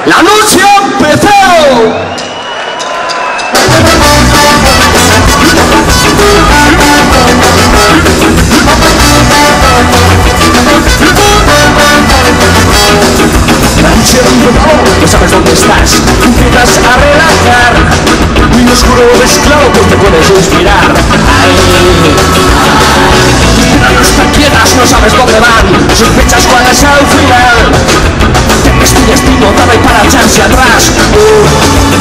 ¡La noche empezó! No sabes dónde estás, empiezas a relajar. Muy oscuro es claro que te puedes inspirar. Tus pequeñas no sabes dónde van, sospechas cuál es el final. Tienes tu destino dado y para echarse atrás.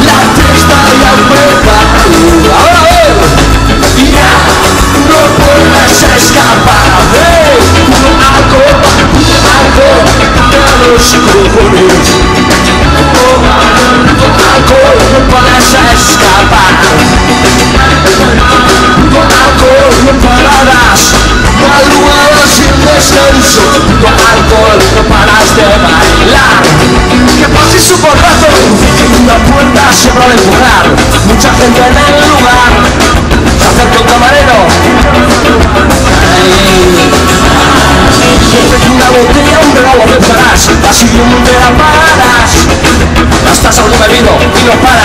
La fiesta ya empezó. Y ya no puedes escapar. Algo de los cojones. Alcohol no puedes escapar. Alcohol no pararás. Madrugadas sin descanso. Alcohol no paras de bailar. Que pase su borracho. Una puerta siempre va a empujar. Mucha gente en el lugar. Se acerca un camarero. Una botella, un regalo pensarás. Así de un te la paras. Estás algo bebido y no paras.